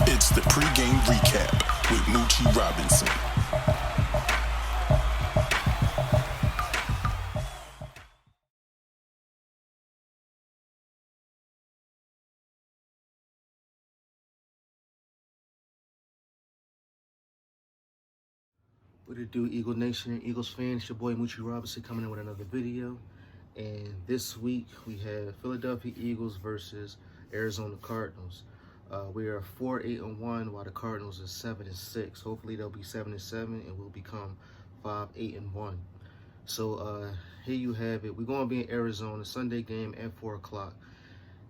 It's the pregame recap with Moochie Robinson. What it do, Eagle Nation, Eagles fans? It's your boy Moochie Robinson coming in with another video. And this week we have Philadelphia Eagles versus Arizona Cardinals. We are 4-8-1, while the Cardinals are 7-6. Hopefully they'll be 7-7, and we'll become 5-8-1. So here you have it. We're going to be in Arizona, Sunday game at 4 o'clock.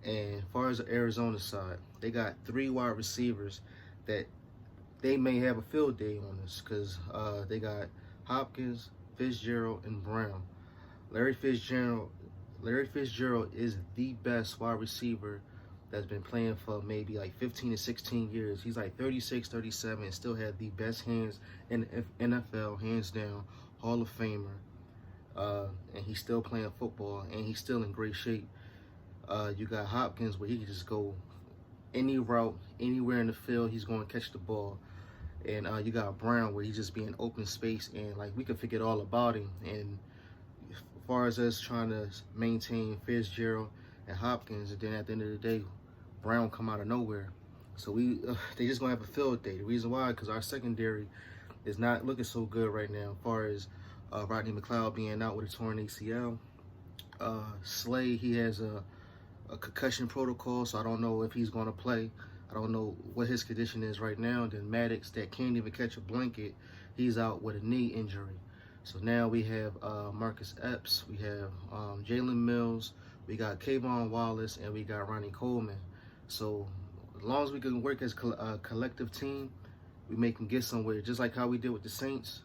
And as far as the Arizona side, they got 3 wide receivers that they may have a field day on this, because they got Hopkins, Fitzgerald, and Brown. Larry Fitzgerald is the best wide receiver that's been playing for maybe like 15 to 16 years. He's like 36, 37, and still had the best hands in the NFL, hands down, Hall of Famer. And he's still playing football, and he's still in great shape. You got Hopkins, where he can just go any route, anywhere in the field, he's going to catch the ball. And you got Brown, where he's just be in open space, and like we could forget all about him. And as far as us trying to maintain Fitzgerald and Hopkins, and then at the end of the day, Brown come out of nowhere. So they just gonna have a field day. The reason why, because our secondary is not looking so good right now. As far as Rodney McLeod being out with a torn ACL, Slay, he has a concussion protocol, so I don't know if he's going to play. I don't know what his condition is right now. Then Maddox, that can't even catch a blanket, he's out with a knee injury. So now we have Marcus Epps, we have Jalen Mills, we got Kayvon Wallace, and we got Ronnie Coleman. So as long as we can work as a collective team, we can get somewhere, just like how we did with the Saints.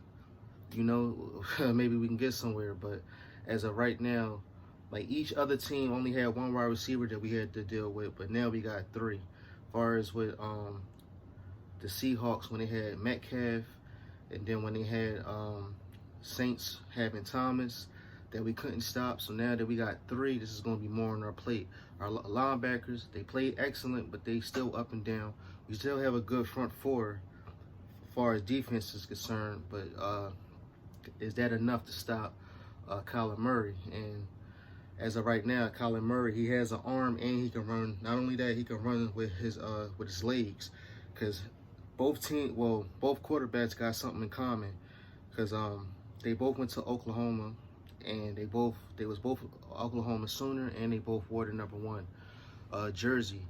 You know, maybe we can get somewhere. But as of right now, like each other team only had 1 wide receiver that we had to deal with, but now we got 3. As far as with the Seahawks, when they had Metcalf, and then when they had Saints having Thomas, that we couldn't stop. So now that we got 3, this is going to be more on our plate. Our linebackers, they played excellent, but they still up and down. We still have a good front 4 as far as defense is concerned, but is that enough to stop Kyler Murray? And as of right now, Kyler Murray, he has an arm and he can run. Not only that, he can run with his legs, because both quarterbacks got something in common, because they both went to Oklahoma, and they was both Oklahoma Sooner, and they both wore the number 1 jersey.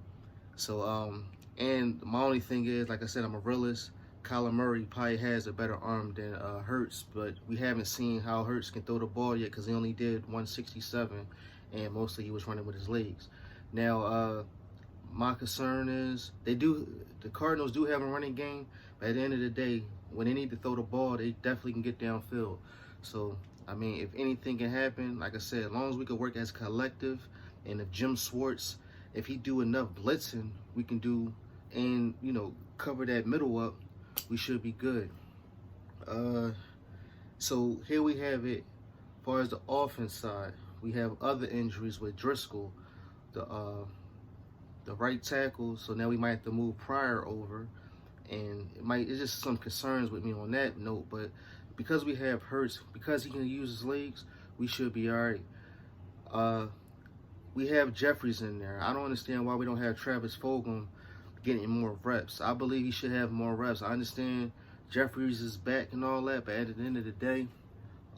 So and my only thing is, like I said, I'm a realist. Kyler Murray probably has a better arm than Hurts, but we haven't seen how Hurts can throw the ball yet, because he only did 167, and mostly he was running with his legs. Now, my concern is the Cardinals do have a running game, but at the end of the day, when they need to throw the ball, they definitely can get downfield. So, I mean, if anything can happen, like I said, as long as we can work as a collective, and if Jim Schwartz, if he do enough blitzing, we can do, and, you know, cover that middle up, we should be good. So here we have it. As far as the offense side, we have other injuries with Driscoll, the right tackle. So now we might have to move Pryor over, and it's just some concerns with me on that note. But because we have Hurts, because he can use his legs, we should be all right. We have Jeffries in there. I don't understand why we don't have Travis Fulgham getting more reps. I believe he should have more reps. I understand Jeffries is back and all that, but at the end of the day,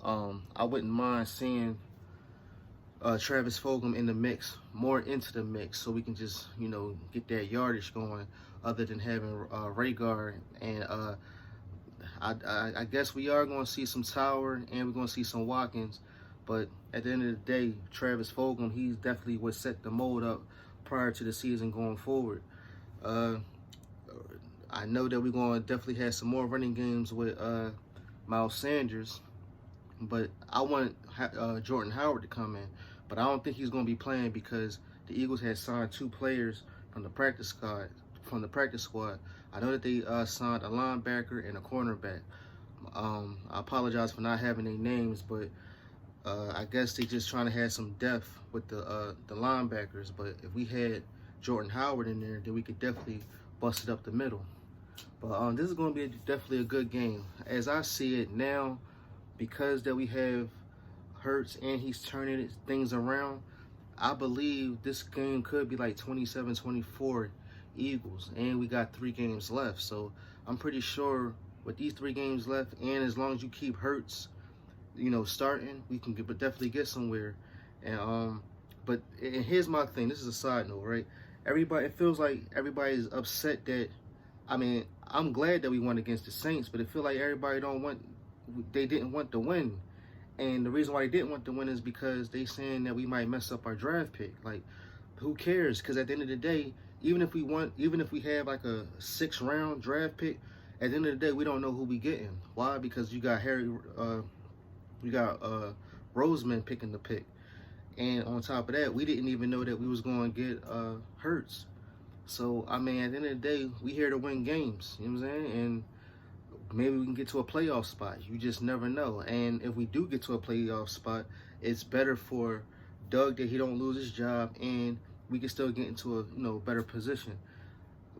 I wouldn't mind seeing Travis Fulgham in the mix, more into the mix, so we can just, you know, get that yardage going, other than having Rhaegar. And I guess we are going to see some Tower, and we're going to see some Watkins, but at the end of the day, Travis Fulgham, he's definitely what set the mold up prior to the season going forward. I know that we're going to definitely have some more running games with Miles Sanders, but I want Jordan Howard to come in. But I don't think he's going to be playing, because the Eagles had signed 2 players from the practice squad. I know that they signed a linebacker and a cornerback. I apologize for not having their names, but I guess they just trying to have some depth with the linebackers. But if we had Jordan Howard in there, then we could definitely busted up the middle. But this is going to be definitely a good game. As I see it now, because that we have Hurts and he's turning things around, I believe this game could be like 27-24 Eagles, and we got 3 games left. So I'm pretty sure with these 3 games left, and as long as you keep Hurts, starting, we can definitely get somewhere. And here's my thing. This is a side note, right? It feels like everybody's upset that. I mean, I'm glad that we won against the Saints, but it feels like everybody they didn't want to win. And the reason why they didn't want to win is because they saying that we might mess up our draft pick. Like, who cares? Because at the end of the day, even if we have like a 6th round draft pick, at the end of the day, we don't know who we getting. Why? Because you got Roseman picking the pick. And on top of that, we didn't even know that we was going to get Hurts. So, I mean, at the end of the day, we here to win games. You know what I'm saying? And maybe we can get to a playoff spot. You just never know. And if we do get to a playoff spot, it's better for Doug that he don't lose his job, and we can still get into a better position.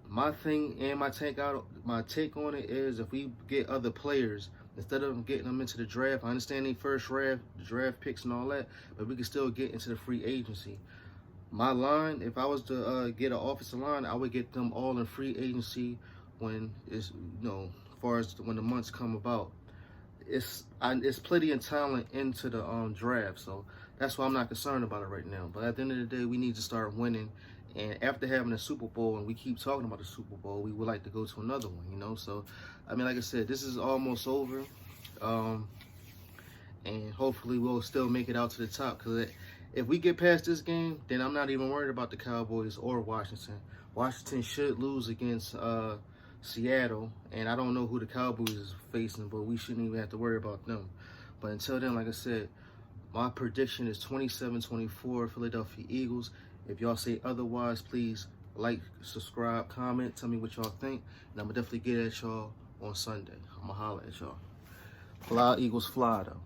My thing and my take on it is, if we get other players instead of getting them into the draft, I understand they first draft picks and all that, but we can still get into the free agency. My line, if I was to get an offensive line, I would get them all in free agency when it's as far as when the months come about. It's plenty of talent into the draft, so that's why I'm not concerned about it right now. But at the end of the day, we need to start winning. And after having a Super Bowl, and we keep talking about the Super Bowl, we would like to go to another one, So, I mean, like I said, this is almost over. And hopefully we'll still make it out to the top. Because if we get past this game, then I'm not even worried about the Cowboys or Washington. Washington should lose against Seattle. And I don't know who the Cowboys is facing, but we shouldn't even have to worry about them. But until then, like I said, my prediction is 27-24 Philadelphia Eagles. If y'all say otherwise, please like, subscribe, comment, tell me what y'all think. And I'm going to definitely get at y'all on Sunday. I'm going to holler at y'all. Fly, Eagles, fly, though.